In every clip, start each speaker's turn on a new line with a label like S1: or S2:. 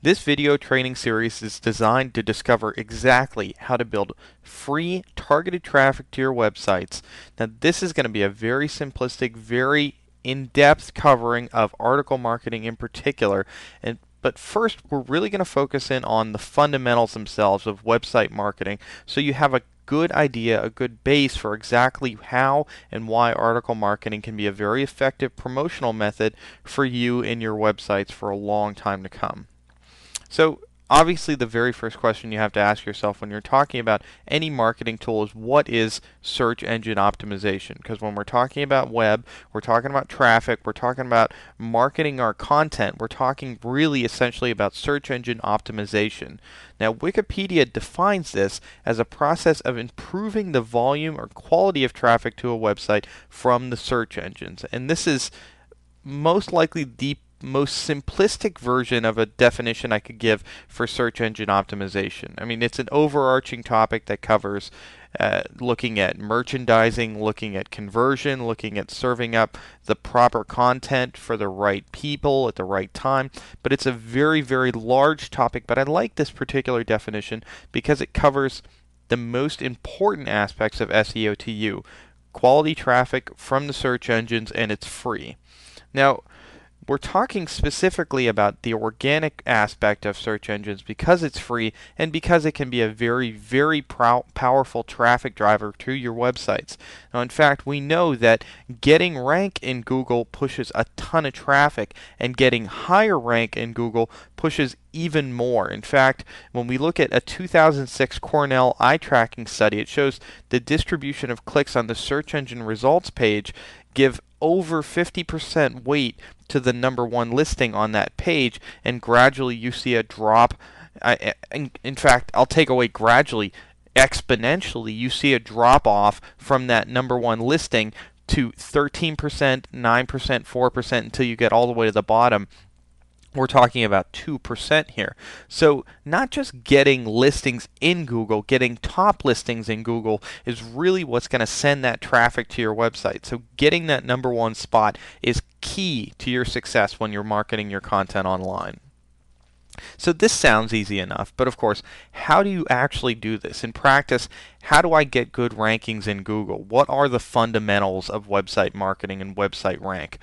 S1: This video training series is designed to discover exactly how to build free targeted traffic to your websites. Now, this is going to be a very simplistic, very in-depth covering of article marketing in particular. But first, we're really going to focus in on the fundamentals themselves of website marketing so you have a good idea, a good base for exactly how and why article marketing can be a very effective promotional method for you and your websites for a long time to come. So obviously the very first question you have to ask yourself when you're talking about any marketing tool is what is search engine optimization? Because when we're talking about web, we're talking about traffic, we're talking about marketing our content, we're talking really essentially about search engine optimization. Now, Wikipedia defines this as a process of improving the volume or quality of traffic to a website from the search engines. And this is most likely the most simplistic version of a definition I could give for search engine optimization. I mean, it's an overarching topic that covers looking at merchandising, looking at conversion, looking at serving up the proper content for the right people at the right time. But it's a very, very large topic. But I like this particular definition because it covers the most important aspects of SEO to you: quality traffic from the search engines, and it's free. Now, we're talking specifically about the organic aspect of search engines because it's free and because it can be a very, very powerful traffic driver to your websites. Now, in fact, we know that getting rank in Google pushes a ton of traffic, and getting higher rank in Google pushes even more. In fact, when we look at a 2006 Cornell eye tracking study, it shows the distribution of clicks on the search engine results page give over 50% weight to the number one listing on that page, and gradually you see a drop. In fact, I'll take away gradually, exponentially, you see a drop off from that number one listing to 13%, 9%, 4% until you get all the way to the bottom. We're talking about 2% here. So not just getting listings in Google, getting top listings in Google is really what's going to send that traffic to your website. So getting that number one spot is key to your success when you're marketing your content online. So this sounds easy enough, but of course, how do you actually do this? In practice, how do I get good rankings in Google? What are the fundamentals of website marketing and website rank?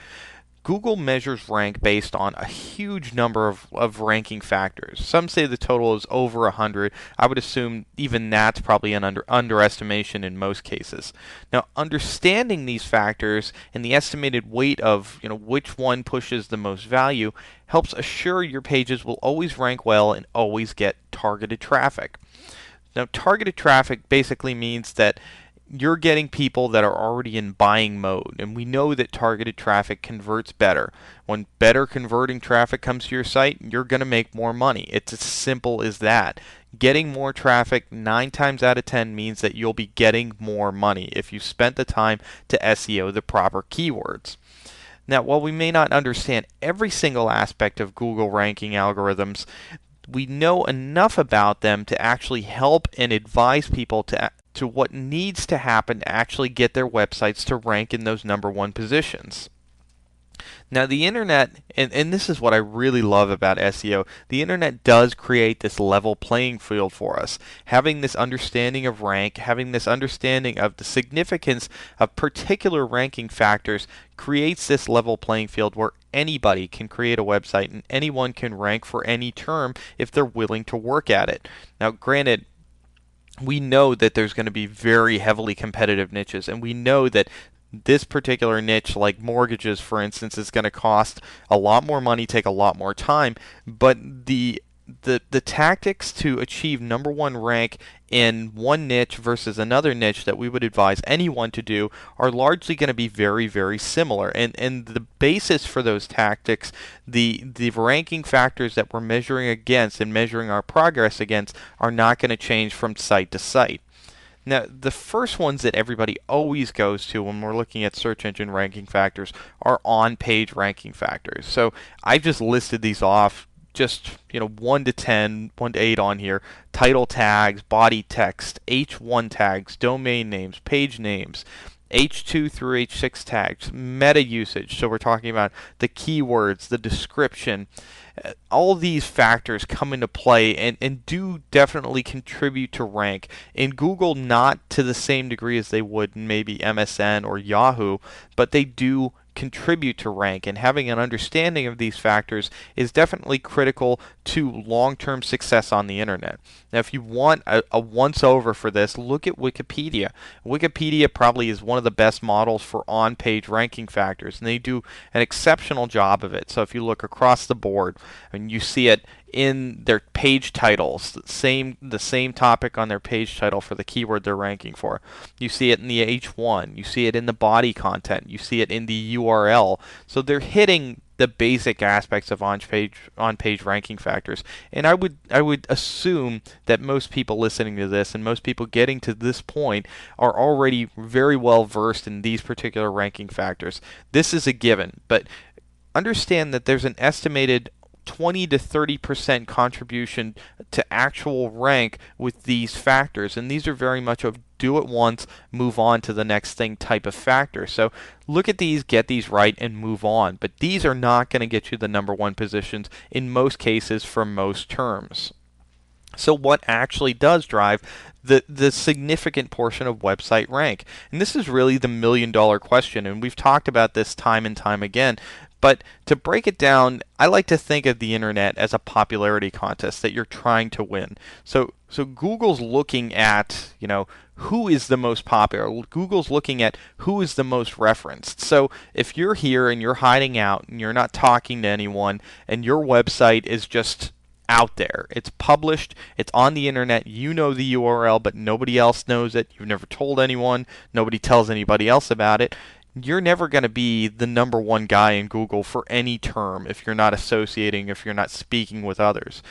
S1: Google measures rank based on a huge number of ranking factors. Some say the total is over 100. I would assume even that's probably an underestimation in most cases. Now, understanding these factors and the estimated weight of which one pushes the most value helps assure your pages will always rank well and always get targeted traffic. Now, targeted traffic basically means that you're getting people that are already in buying mode, and we know that targeted traffic converts better. When better converting traffic comes to your site, you're going to make more money. It's as simple as that. Getting more traffic 9 times out of 10 means that you'll be getting more money if you spent the time to SEO the proper keywords. Now, while we may not understand every single aspect of Google ranking algorithms, we know enough about them to actually help and advise people to what needs to happen to actually get their websites to rank in those number one positions. Now, the internet, and this is what I really love about SEO, the internet does create this level playing field for us. Having this understanding of rank, having this understanding of the significance of particular ranking factors creates this level playing field where anybody can create a website and anyone can rank for any term if they're willing to work at it. Now, granted, we know that there's going to be very heavily competitive niches, and we know that this particular niche, like mortgages, for instance, is going to cost a lot more money, take a lot more time, but the tactics to achieve number one rank in one niche versus another niche that we would advise anyone to do are largely going to be very, very similar. And the basis for those tactics, the ranking factors that we're measuring against and measuring our progress against are not going to change from site to site. Now, the first ones that everybody always goes to when we're looking at search engine ranking factors are on-page ranking factors. So I've just listed these off, just 1 to 10, 1 to 8 on here: title tags, body text, H1 tags, domain names, page names, H2 through H6 tags, meta usage, so we're talking about the keywords, the description. All these factors come into play and do definitely contribute to rank. In Google, not to the same degree as they would in maybe MSN or Yahoo, but they do contribute to rank, and having an understanding of these factors is definitely critical to long-term success on the internet. Now, if you want a once-over for this, look at Wikipedia. Wikipedia probably is one of the best models for on-page ranking factors, and they do an exceptional job of it. So if you look across the board, and you see it in their page titles, the same topic on their page title for the keyword they're ranking for. You see it in the H1, you see it in the body content, you see it in the URL. So they're hitting the basic aspects of on-page ranking factors. And I would assume that most people listening to this and most people getting to this point are already very well versed in these particular ranking factors. This is a given, but understand that there's an estimated 20 to 30% contribution to actual rank with these factors, and these are very much of do it once, move on to the next thing type of factor. So look at these, get these right, and move on. But these are not going to get you the #1 positions in most cases for most terms. So what actually does drive the significant portion of website rank? And this is really the million-dollar question, and we've talked about this time and time again. But to break it down, I like to think of the internet as a popularity contest that you're trying to win. So Google's looking at, who is the most popular. Google's looking at who is the most referenced. So if you're here and you're hiding out and you're not talking to anyone and your website is just out there, it's published, it's on the internet, you know the URL, but nobody else knows it, you've never told anyone, nobody tells anybody else about it, you're never going to be the #1 guy in Google for any term if you're not associating, if you're not speaking with others.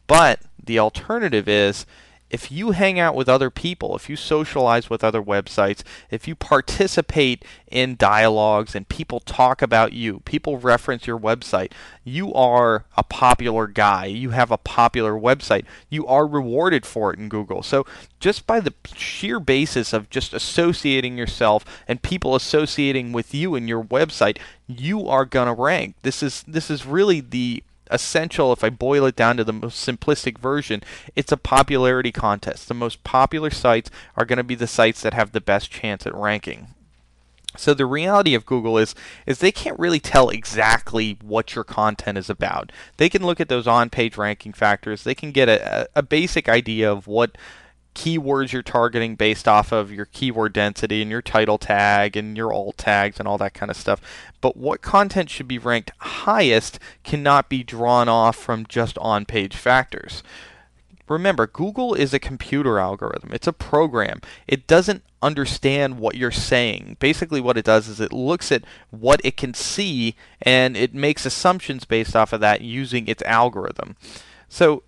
S1: But the alternative is, if you hang out with other people, if you socialize with other websites, if you participate in dialogues and people talk about you, people reference your website, you are a popular guy, you have a popular website, you are rewarded for it in Google. So just by the sheer basis of just associating yourself and people associating with you and your website, you are going to rank. This is really the essential. If I boil it down to the most simplistic version, it's a popularity contest. The most popular sites are going to be the sites that have the best chance at ranking. So the reality of Google is they can't really tell exactly what your content is about. They can look at those on-page ranking factors. They can get a basic idea of what keywords you're targeting based off of your keyword density and your title tag and your alt tags and all that kind of stuff. But what content should be ranked highest cannot be drawn off from just on-page factors. Remember, Google is a computer algorithm. It's a program. It doesn't understand what you're saying. Basically what it does is it looks at what it can see and it makes assumptions based off of that using its algorithm. So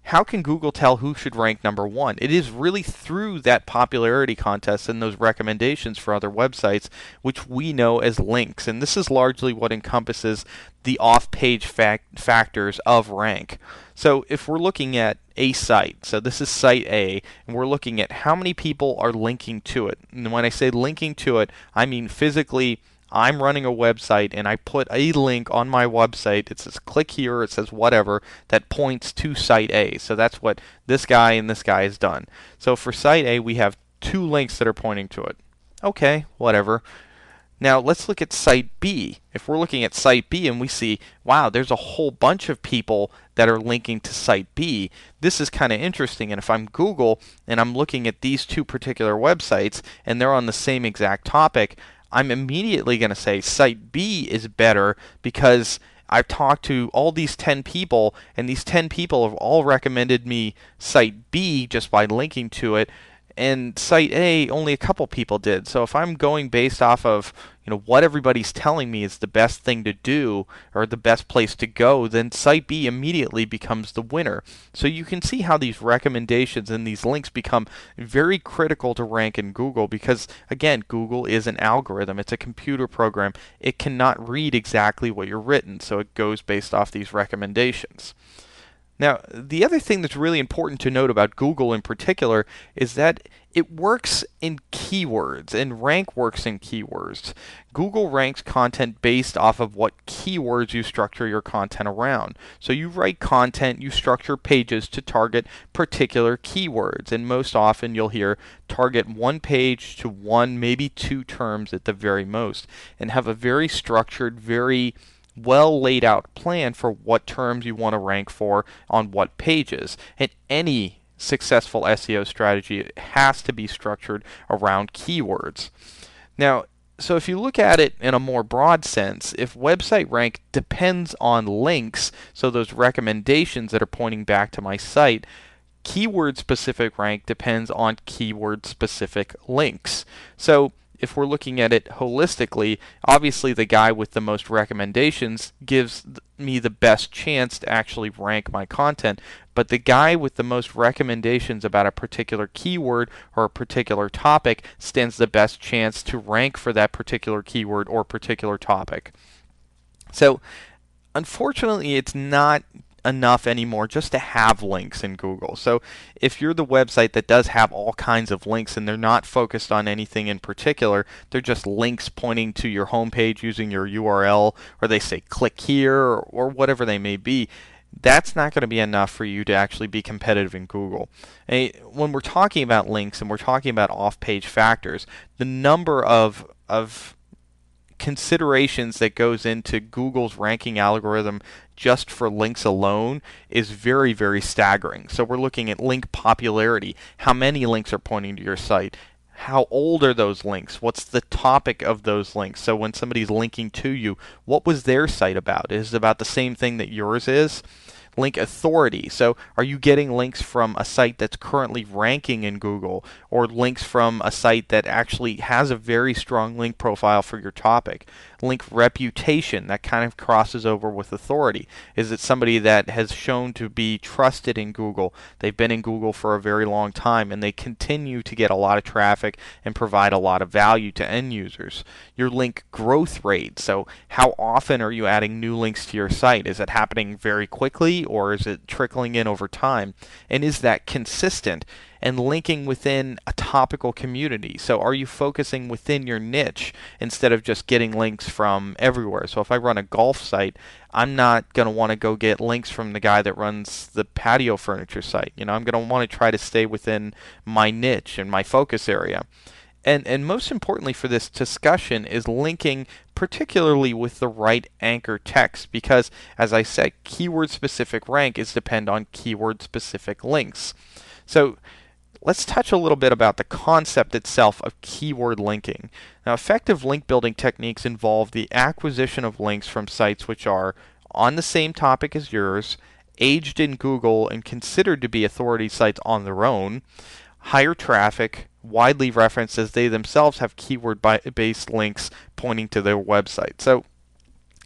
S1: how can Google tell who should rank #1? It is really through that popularity contest and those recommendations for other websites, which we know as links. And this is largely what encompasses the off-page factors of rank. So if we're looking at a site, so this is site A, and we're looking at how many people are linking to it. And when I say linking to it, I mean physically I'm running a website and I put a link on my website. It says click here, it says whatever, that points to site A. So that's what this guy and this guy has done. So for site A, we have 2 links that are pointing to it. Okay, whatever. Now let's look at site B. If we're looking at site B and we see, wow, there's a whole bunch of people that are linking to site B, this is kind of interesting. And if I'm Google and I'm looking at these 2 particular websites and they're on the same exact topic, I'm immediately going to say site B is better because I've talked to all these 10 people, and these 10 people have all recommended me site B just by linking to it, and site A, only a couple people did. So if I'm going based off of what everybody's telling me is the best thing to do or the best place to go, then site B immediately becomes the winner. So you can see how these recommendations and these links become very critical to rank in Google because, again, Google is an algorithm. It's a computer program. It cannot read exactly what you're written, so it goes based off these recommendations. Now, the other thing that's really important to note about Google in particular is that it works in keywords, and rank works in keywords. Google ranks content based off of what keywords you structure your content around. So you write content, you structure pages to target particular keywords, and most often you'll hear target one page to one, maybe two terms at the very most, and have a very structured, very well laid out plan for what terms you want to rank for on what pages. And any successful SEO strategy has to be structured around keywords. Now, so if you look at it in a more broad sense, if website rank depends on links, so those recommendations that are pointing back to my site, keyword specific rank depends on keyword specific links. So if we're looking at it holistically, obviously the guy with the most recommendations gives me the best chance to actually rank my content, but the guy with the most recommendations about a particular keyword or a particular topic stands the best chance to rank for that particular keyword or particular topic. So unfortunately, it's not enough anymore just to have links in Google. So if you're the website that does have all kinds of links and they're not focused on anything in particular, they're just links pointing to your homepage using your URL, or they say click here, or whatever they may be, that's not going to be enough for you to actually be competitive in Google. When we're talking about links and we're talking about off-page factors, the number of considerations that goes into Google's ranking algorithm just for links alone is very, very staggering. So we're looking at link popularity. How many links are pointing to your site? How old are those links? What's the topic of those links? So when somebody's linking to you, what was their site about? Is it about the same thing that yours is? Link authority. So are you getting links from a site that's currently ranking in Google, or links from a site that actually has a very strong link profile for your topic? Link reputation, that kind of crosses over with authority. Is it somebody that has shown to be trusted in Google? They've been in Google for a very long time and they continue to get a lot of traffic and provide a lot of value to end users. Your link growth rate. So how often are you adding new links to your site? Is it happening very quickly, or is it trickling in over time? And is that consistent? And linking within a topical community. So are you focusing within your niche instead of just getting links from everywhere? So if I run a golf site, I'm not going to want to go get links from the guy that runs the patio furniture site. I'm going to want to try to stay within my niche and my focus area. And most importantly for this discussion is linking particularly with the right anchor text, because as I said, keyword specific rank is depend on keyword specific links. So let's touch a little bit about the concept itself of keyword linking. Now, effective link building techniques involve the acquisition of links from sites which are on the same topic as yours, aged in Google and considered to be authority sites on their own, higher traffic, widely referenced as they themselves have keyword-based links pointing to their website. So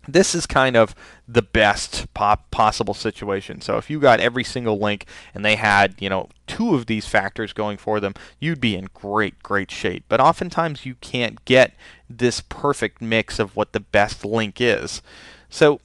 S1: this is kind of the best possible situation. So if you got every single link and they had, two of these factors going for them, you'd be in great shape. But oftentimes you can't get this perfect mix of what the best link is. So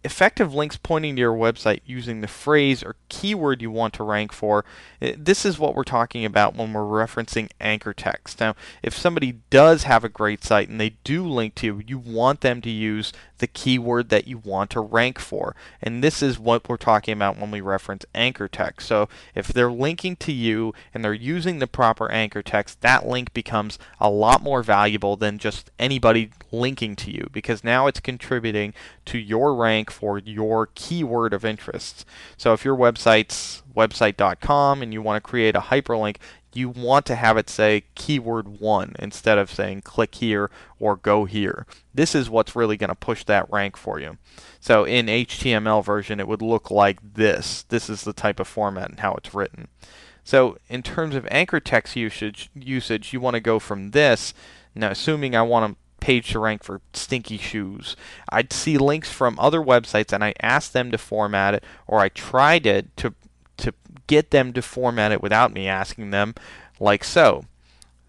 S1: effective links pointing to your website using the phrase or keyword you want to rank for, this is what we're talking about when we're referencing anchor text. Now, if somebody does have a great site and they do link to you, you want them to use the keyword that you want to rank for. And this is what we're talking about when we reference anchor text. So if they're linking to you and they're using the proper anchor text, that link becomes a lot more valuable than just anybody linking to you, because now it's contributing to your rank for your keyword of interest. So if your website's website.com and you want to create a hyperlink, you want to have it say keyword 1 instead of saying click here or go here. This is what's really going to push that rank for you. So in HTML version, it would look like this. This is the type of format and how it's written. So in terms of anchor text usage, you want to go from this. Now, assuming I want a page to rank for stinky shoes, I'd see links from other websites and I asked them to format it, or I tried it to get them to format it without me asking them, like so.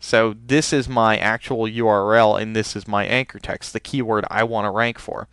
S1: So this is my actual URL and this is my anchor text, the keyword I want to rank for.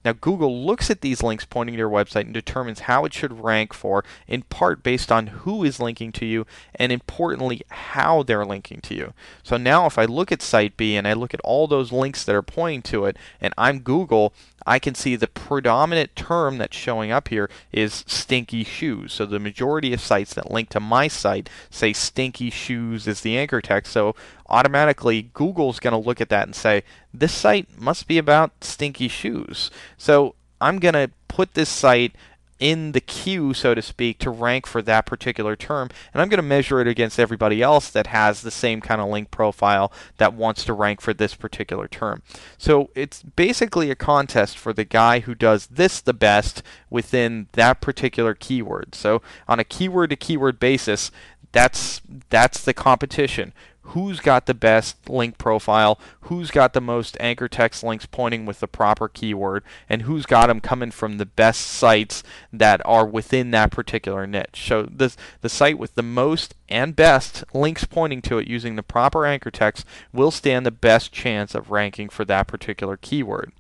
S1: Now, Google looks at these links pointing to your website and determines how it should rank for, in part based on who is linking to you and, importantly, how they're linking to you. So now if I look at Site B and I look at all those links that are pointing to it, and I'm Google, I can see the predominant term that's showing up here is stinky shoes. So the majority of sites that link to my site say stinky shoes is the anchor text. So automatically Google's going to look at that and say, this site must be about stinky shoes. So I'm going to put this site in the queue, so to speak, to rank for that particular term, and I'm going to measure it against everybody else that has the same kind of link profile that wants to rank for this particular term. So it's basically a contest for the guy who does this the best within that particular keyword. So on a keyword to keyword basis, that's the competition. Who's got the best link profile, who's got the most anchor text links pointing with the proper keyword, and who's got them coming from the best sites that are within that particular niche. So the site with the most and best links pointing to it using the proper anchor text will stand the best chance of ranking for that particular keyword.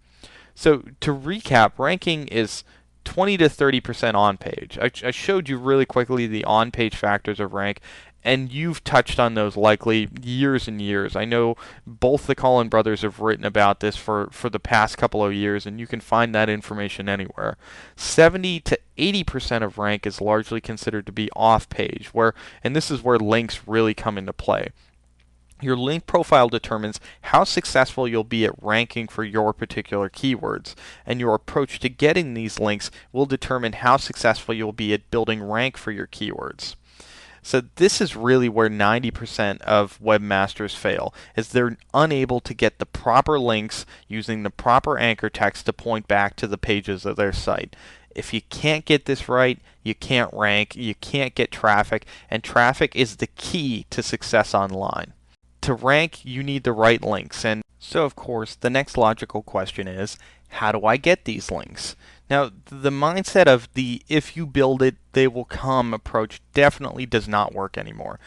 S1: So to recap, ranking is 20 to 30% on page. I showed you really quickly the on page factors of rank, and you've touched on those likely years and years. I know both the Collin brothers have written about this for the past couple of years, and you can find that information anywhere. 70 to 80% of rank is largely considered to be off page, and this is where links really come into play. Your link profile determines how successful you'll be at ranking for your particular keywords, and your approach to getting these links will determine how successful you'll be at building rank for your keywords. So this is really where 90% of webmasters fail, is they're unable to get the proper links using the proper anchor text to point back to the pages of their site. If you can't get this right, you can't rank, you can't get traffic, and traffic is the key to success online. To rank, you need the right links, and so of course the next logical question is, how do I get these links? Now, the mindset of the if you build it, they will come approach definitely does not work anymore.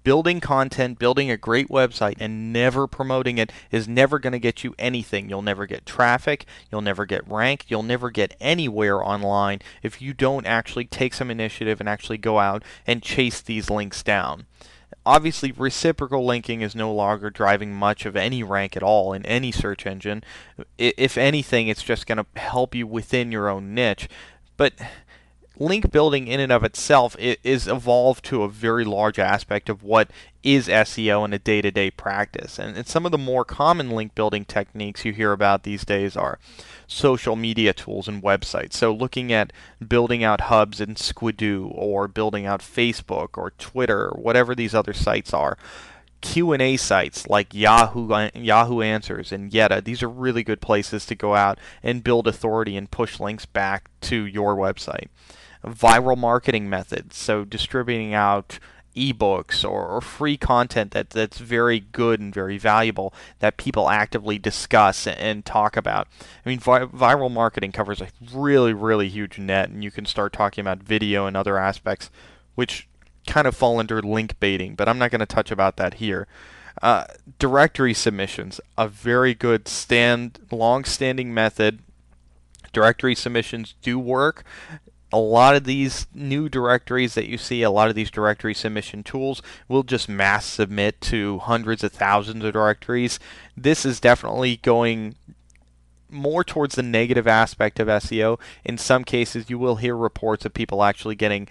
S1: Building content, building a great website, and never promoting it is never going to get you anything. You'll never get traffic, you'll never get rank, you'll never get anywhere online if you don't actually take some initiative and actually go out and chase these links down. Obviously, reciprocal linking is no longer driving much of any rank at all in any search engine. If anything, it's just going to help you within your own niche. But link building in and of itself is evolved to a very large aspect of what is SEO in a day-to-day practice. And some of the more common link building techniques you hear about these days are social media tools and websites. So looking at building out hubs in Squidoo, or building out Facebook or Twitter, or whatever these other sites are. Q&A sites like Yahoo Answers and Yeta. These are really good places to go out and build authority and push links back to your website. Viral marketing methods, so distributing out ebooks or free content that's very good and very valuable that people actively discuss and talk about. I mean, viral marketing covers a really, really huge net, and you can start talking about video and other aspects which kind of fall under link baiting, but I'm not going to touch about that here. Directory submissions, a very good long-standing method. Directory submissions do work. A lot of these new directories that you see, a lot of these directory submission tools will just mass submit to hundreds of thousands of directories. This is definitely going more towards the negative aspect of SEO. In some cases, you will hear reports of people actually getting,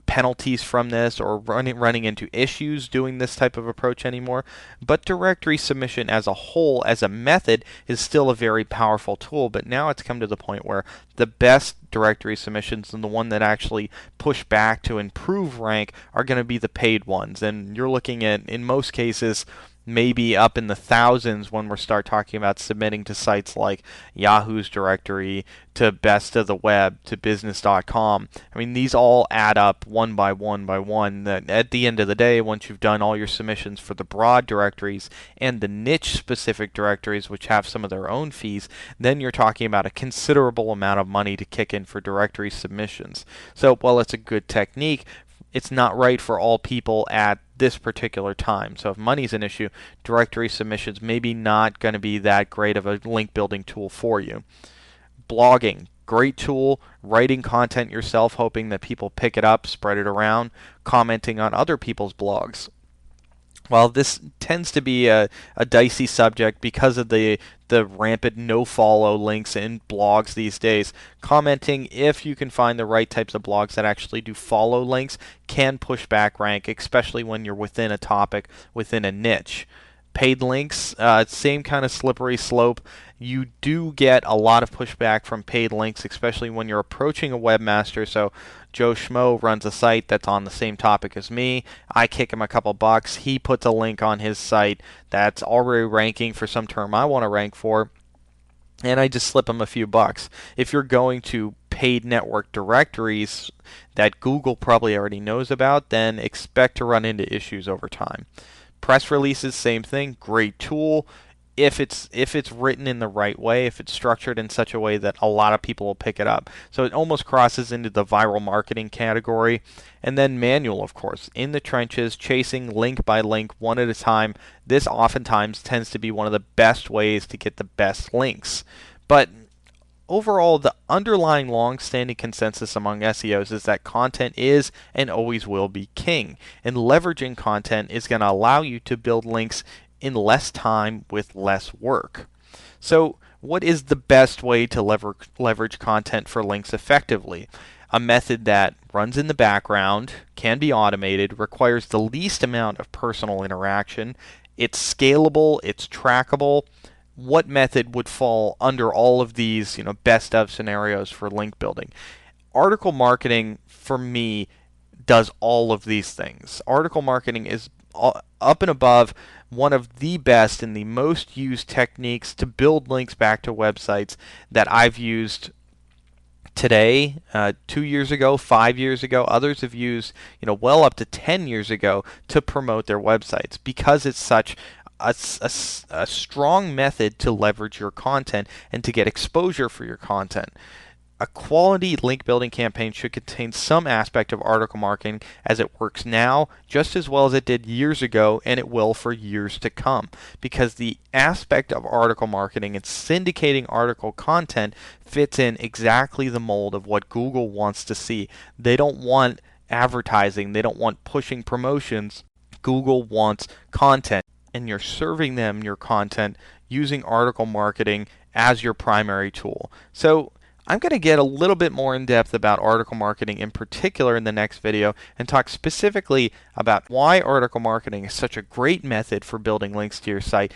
S1: penalties from this or running into issues doing this type of approach anymore. But directory submission as a whole, as a method, is still a very powerful tool. But now it's come to the point where the best directory submissions and the one that actually push back to improve rank are going to be the paid ones. And you're looking at, in most cases, maybe up in the thousands when we start talking about submitting to sites like Yahoo's directory, to Best of the Web, to business.com. I mean, these all add up one by one by one. That at the end of the day, once you've done all your submissions for the broad directories and the niche specific directories, which have some of their own fees, then you're talking about a considerable amount of money to kick in for directory submissions. So while it's a good technique, it's not right for all people at this particular time. So if money's an issue, directory submissions maybe not going to be that great of a link building tool for you. Blogging, great tool. Writing content yourself, hoping that people pick it up, spread it around, commenting on other people's blogs. While this tends to be a dicey subject because of the rampant no-follow links in blogs these days, commenting, if you can find the right types of blogs that actually do follow links, can push back rank, especially when you're within a topic, within a niche. Paid links, same kind of slippery slope. You do get a lot of pushback from paid links, especially when you're approaching a webmaster. So Joe Schmo runs a site that's on the same topic as me. I kick him a couple bucks. He puts a link on his site that's already ranking for some term I want to rank for, and I just slip him a few bucks. If you're going to paid network directories that Google probably already knows about, then expect to run into issues over time. Press releases, same thing, great tool. If it's written in the right way, if it's structured in such a way that a lot of people will pick it up. So it almost crosses into the viral marketing category. And then manual, of course, in the trenches, chasing link by link, one at a time. This oftentimes tends to be one of the best ways to get the best links. But overall, the underlying long-standing consensus among SEOs is that content is and always will be king, and leveraging content is going to allow you to build links in less time with less work. So, what is the best way to leverage content for links effectively? A method that runs in the background, can be automated, requires the least amount of personal interaction, it's scalable, it's trackable. What method would fall under all of these, best of scenarios for link building? Article marketing, for me, does all of these things. Article marketing is up and above one of the best and the most used techniques to build links back to websites that I've used today, 2 years ago, 5 years ago. Others have used, well up to 10 years ago to promote their websites, because it's such a strong method to leverage your content and to get exposure for your content. A quality link building campaign should contain some aspect of article marketing, as it works now just as well as it did years ago, and it will for years to come, because the aspect of article marketing and syndicating article content fits in exactly the mold of what Google wants to see. They don't want advertising, they don't want pushing promotions. Google wants content, and you're serving them your content using article marketing as your primary tool. So I'm going to get a little bit more in depth about article marketing in particular in the next video, and talk specifically about why article marketing is such a great method for building links to your site,